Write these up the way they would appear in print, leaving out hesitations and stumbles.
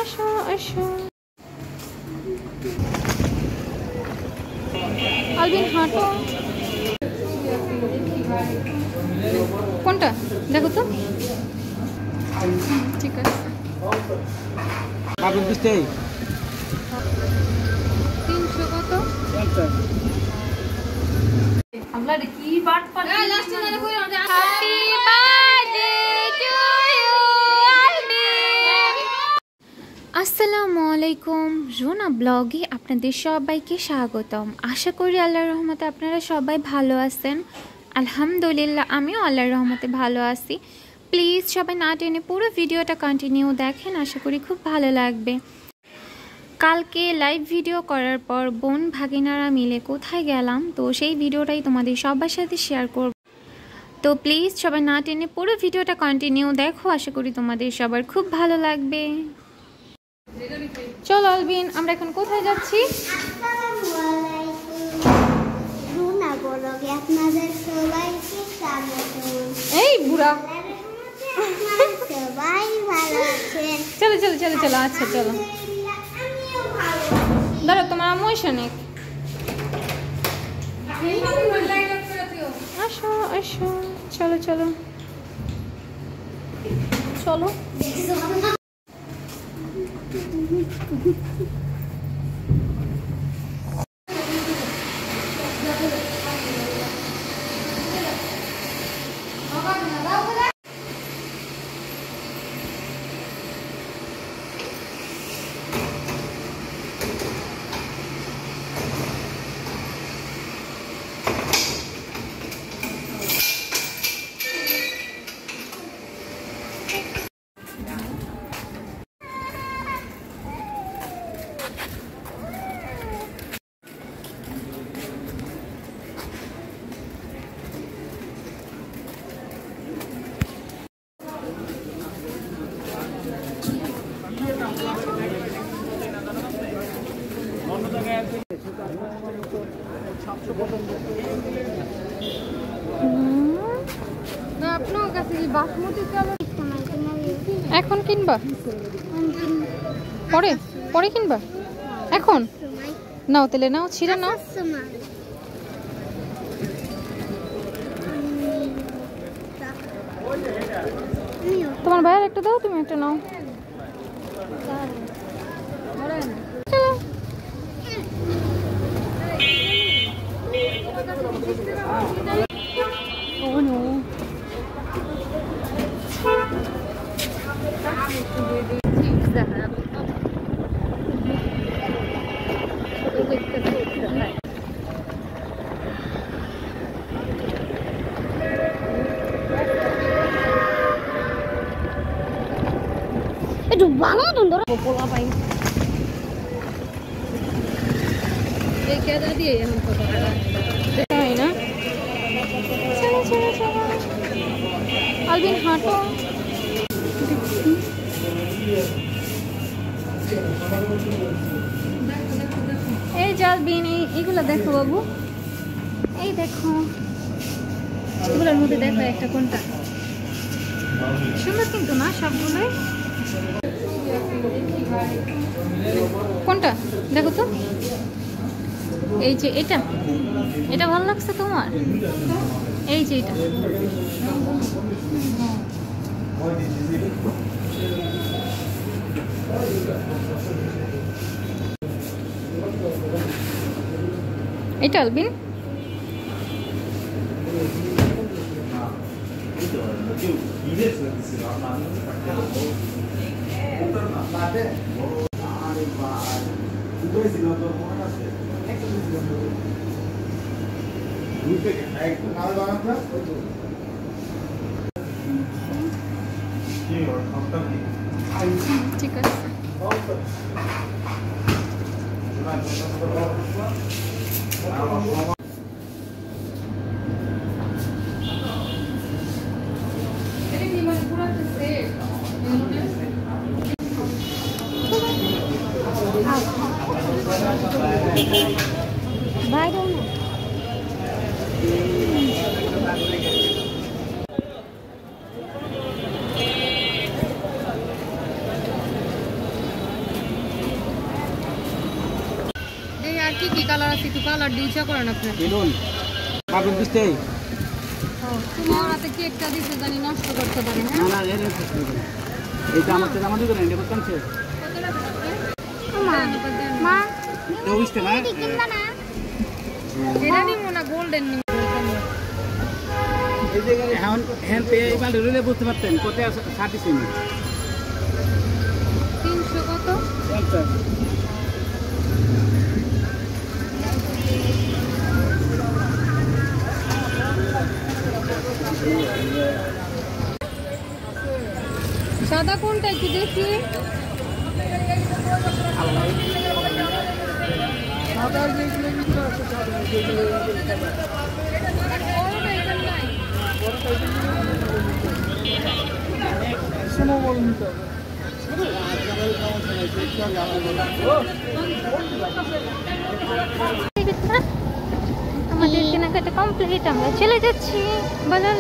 আসো আসো আলবিন হাঁটো কোনটা দেখো তো ঠিক আছে 300 কত আপনার কি বাট পান লাস্ট না কই হ্যাপি বার্থডে টু ইউ আসসালামু আলাইকুম রুনা ব্লগে আপনাদের সবাইকে স্বাগতম। আশা করি আল্লাহর রহমতে আপনারা সবাই ভালো আছেন। আলহামদুলিল্লাহ আমিও আল্লাহর রহমতে ভালো আছি। প্লিজ সবাই না টেনে পুরো ভিডিওটা কন্টিনিউ দেখেন, আশা করি খুব ভালো লাগবে। কালকে লাইভ ভিডিও করার পর বোন ভাগিনারা মিলে কোথায় গেলাম, তো সেই ভিডিওটাই তোমাদের সবার সাথে শেয়ার করব। তো প্লিজ সবাই না টেনে পুরো ভিডিওটা কন্টিনিউ দেখো, আশা করি তোমাদের সবার খুব ভালো লাগবে। চলো আলবিন, আমরা এখন কোথায় যাচ্ছি? এই বুড়া চলো চলো চলো চলো আচ্ছা চলো ধরো তোমার আম্মু শোনে। আসো আসো চলো চলো চলো না আপনার কাছে কি বাসমতি চাল এখন কিনবা? পরে পরে কিনবা? এখন নাও তেলে নাও ছিঁড়ে নাও। তোমার ভাইয়ের একটা দাও, তুমি একটা নাও। Oh no. Itu banget untuk popol apa ini? क्या दादी है हमको है ना। चलो चलो चलो আলবিন হাঁটো। এই জালবিন এইগুলো দেখো বাবু, এই দেখো এগুলোর মধ্যে দেখো একটা কোনটা সুন্দর কিন্তু না সবগুলোই। কোনটা দেখো তো, এই যে এটা এটা ভালো লাগছে তোমার? এই যে এটা এটা আলবিন ঠিক আছে। Bye don't know. কি কি কালার আছে একটু কালার দিয়েছে করেন আপনি বেলুন কাপড় দিতে তোমার হাতে কেকটা দিতে জানি নষ্ট করতে পারে না না এটা আমার তো জামা দিবেন এটা করতেছে মা দেউইস্তে না এটা নিমো না গোল্ডেন নিমো এই যে হ্যান্ড হ্যান্ড পে ইমাল রুলে বুঝতে পারতেন কত আছে 60 সেমি 300 কত 50 সাদা কোনটা একটু দেখি সাদা যেগুলো ভিতরে আছে সাদা যেগুলো সমবল নিতে হবে আমাদের কেনাকাটা কমপ্লিট, আমরা চলে যাচ্ছি বাজার।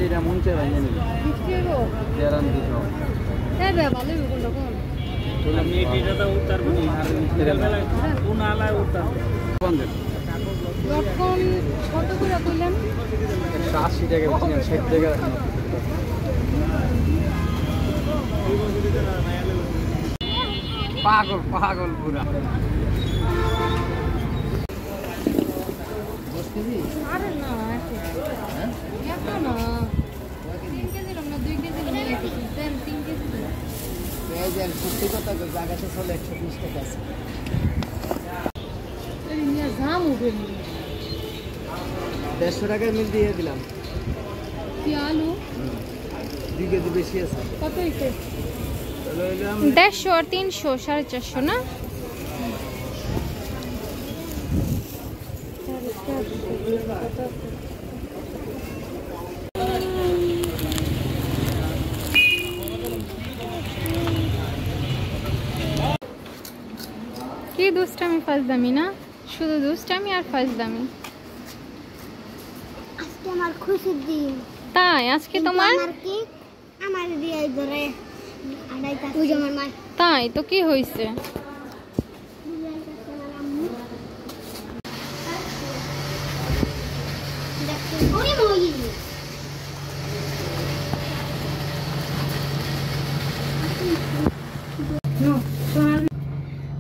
এটা মন চাই ভাই জানি দেরান দিছো হ্যাঁ বে ভালোই কোনটা কোন তোলা মেটিটা তো উত্তর বনি আর কোন আলায় উত্তর বন্ধ লটকন কত করে কইলেন 180 টাকা বলছেন 60 টাকা রাখুন পাগল পাগল পুরা আরে না হ্যাঁ এত না 3 কেজি না 2 কেজি নিয়ে এসেছি 3 কেজি এই যে সত্যি কথা জায়গাতে চলে 120 টাকা আছে এই নিয়ে জাম উঠে 150 টাকা মিল দিয়ে দিলাম কি আলু 2 কেজি বেশি আছে কত হইছে 150 আর 300 450 না? কি দুষ্টামি ফাজদামি না, শুধু দুষ্টামি আর ফাজদামি। আজকে আমার খুশির দিন। তাই আজকে তোমার আমার কি আমার দিয়ে ধরে আড়াইটা তুই আমার মা তাই তো কি হয়েছে? ওরে মই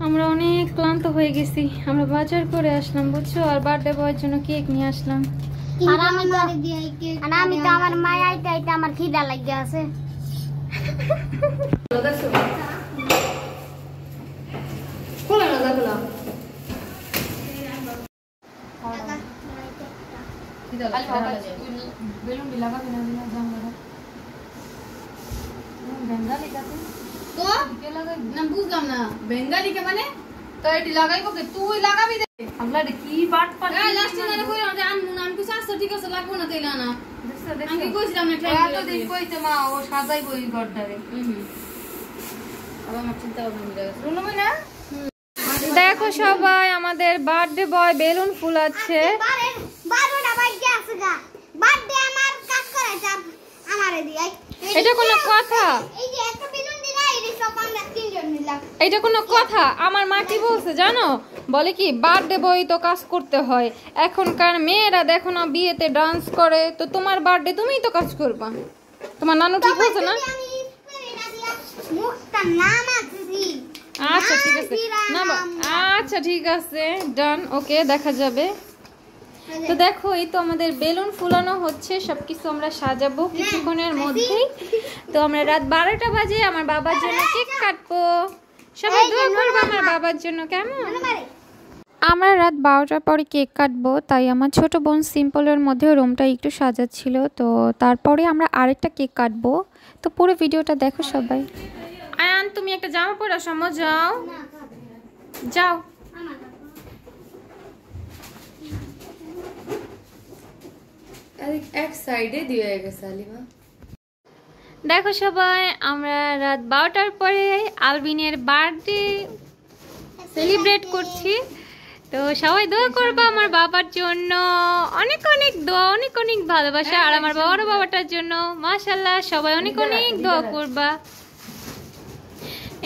আমরা অনেক ক্লান্ত হয়ে গেছি, আমরা বাজার করে আসলাম বুঝছো, আর বার্থডে বয়ের জন্য কেক নিয়ে আসলাম। আর আমি তো আমার মা আইতে আইতে আমার খিদা লাগি আছে। খোলা না দেখলা বেলুন লাগা বিনা বিনা জাম লাগা বেঙ্গালি কাতে তো কে লাগাই না বুঝলাম না বেঙ্গালি কে মানে তো এটি লাগাইবো কে তুই লাগাবি দে আল্লাহ রে কি বাট পাট এই লাস্ট না কই না আনমু না আমি কিছু আছে ঠিক আছে লাগবো না তেলা না আমি কইছিলাম না টাইম এত দিন কইতে মা ও সাজাইবো এই ঘরটারে আবার আমার চিন্তা ভাবনা মিলে গেছে শুনবি না দেখো সবাই আমাদের বার্থডে বয় বেলুন ফুলাচ্ছে। 12টা বাজে আছে গা বার্থডে আমার কাজ করাইছে আমারে দি এটা কোনো কথা? এই যে একটা বেলুন দিলা এই সব আমরা তিনজন নিলাম। এটা কোনো কথা? আমার মা কি বলছে জানো, বলে কি বার্থডে বয় তো কাজ করতে হয়, এখনকার মেয়েরা দেখো না বিয়েতে ডান্স করে, তো তোমার বার্থডে তুমিই তো কাজ করবা। তোমার নানু ঠিক বলছে না? আমি এটা দিয়া মুখটা নামাচ্ছি। আচ্ছা ঠিক আছে না আচ্ছা ঠিক আছে ডান ওকে দেখা যাবে। তো দেখো এই তো আমাদের বেলুন ফুলানো হচ্ছে, সবকিছু আমরা সাজাবো কিছুক্ষণের মধ্যেই। তো আমরা রাত 12টা বাজে আমার বাবার জন্য কেক কাটবো, সবাই দোয়া করবো আমার বাবার জন্য কেমন। আমরা রাত 12টার পরে কেক কাটবো, তাই আমার ছোট বোন সিম্পলের মধ্যে রুমটা একটু সাজাচ্ছিল, তো তারপরে আমরা আরেকটা কেক কাটবো। তো পুরো ভিডিওটা দেখো সবাই। আয়ান তুমি একটা জামা পরে আসো, যাও যাও। এক সাইডে দিয়ে গেছে আলিমা। দেখো সবাই, আমরা রাত 12টার পরে আলবিনের বার্থডে সেলিব্রেট করছি। তো সবাই দোয়া করবা আমার বাবার জন্য, অনেক অনেক দোয়া, অনেক অনেক ভালোবাসা। আর আমার বড় বাবাটার জন্য মাশাআল্লাহ সবাই অনেক অনেক দোয়া করবা।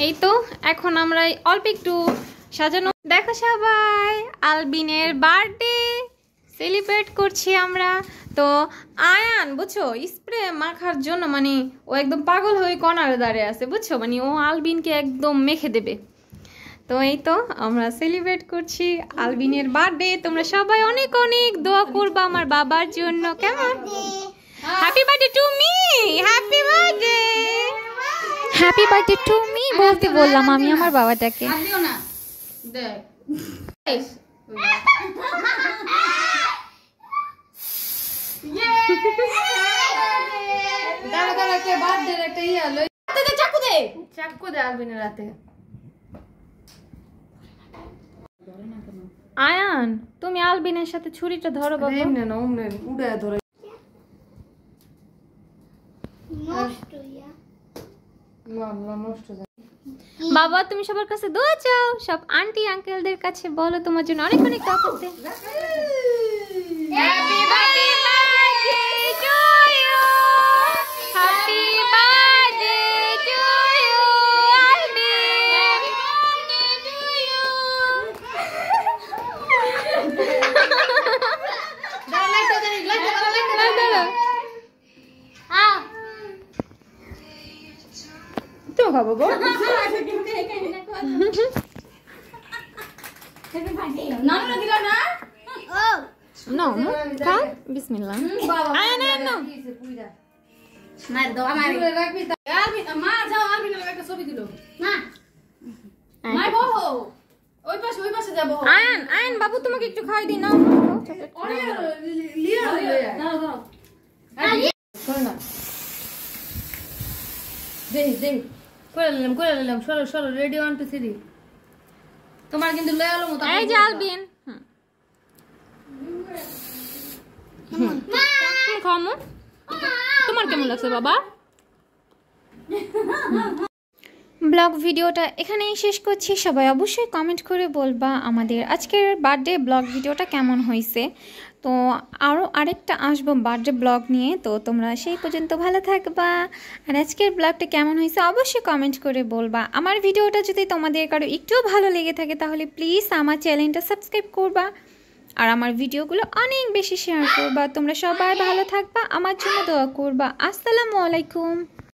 এই তো এখন আমরা অল্প একটু সাজানো। দেখো সবাই, আলবিনের বার্থডে সেলিব্রেট করছি আমরা। তো আয়ান বুঝছো স্প্রে মাখার জন্য মানে ও একদম পাগল হয়ে কর্নারে দাঁড়িয়ে আছে বুঝছো, মানে ও আলবিনকে একদম মেখে দেবে। তো এই তো আমরা সেলিব্রেট করছি আলবিনের বার্থডে। তোমরা সবাই অনেক অনেক দোয়া করবা আমার বাবার জন্য, কেমন? Happy birthday to me, happy birthday, happy birthday to me বলতে বললাম আমি আমার বাবাটাকে। দিও না দেখ দাঁড়া দাঁড়া একটা বার্থডে একটা ইয়া লই চাকু দে আলবিনের রাতে। আয়ান তুমি আলবিনের সাথে ছুরিটা ধরো বাবা। এমনে না ওমনে উড়ায় ধরে নষ্ট ইয়া মামলা নষ্ট যায়। বাবা তুমি সবার কাছে দোয়া চাও, সব আন্টি আঙ্কেলদের কাছে বলো তোমার জন্য অনেক অনেক দোয়া করতে। Happy birthday to you, happy birthday to you Albin, to you. দাঁড়া লাইটটা দে লাইটটা দাঁড়া হ্যাঁ তো খাবো গো। নানু দিলা না ও নো খা বিসমিল্লাহ। আয়ান আয়ান নো মার দাও আমার রাখবি তা আলবিন মা যাও আলবিনের একটা ছবি দিলো না মাই বহো ওই পাশে যাব। আয়ান আয়ান বাবু তোমাকে একটু খাই দিই না চকলেট। লিয়া দাও দাও শোন না দে করে নিলাম সরো রেডি 1 2 3 তোমার কিন্তু লয়ে আলো মত। এই যে আলবিন খামো, তোমার কেমন লাগছে বাবা? ব্লগ ভিডিওটা এখানেই শেষ করছি। সবাই অবশ্যই কমেন্ট করে বলবা আমাদের আজকের বার্থডে ব্লগ ভিডিওটা কেমন হয়েছে। তো আরও আরেকটা আসবো বার্থডে ব্লগ নিয়ে, তো তোমরা সেই পর্যন্ত ভালো থাকবা। আর আজকের ব্লগটা কেমন হয়েছে অবশ্যই কমেন্ট করে বলবা। আমার ভিডিওটা যদি তোমাদের কারো একটুও ভালো লেগে থাকে তাহলে প্লিজ আমার চ্যানেলটা সাবস্ক্রাইব করবা আর আমার ভিডিওগুলো অনেক বেশি শেয়ার করবা। তোমরা সবাই ভালো থাকবা, আমার জন্য দোয়া করবা। আসসালামু আলাইকুম।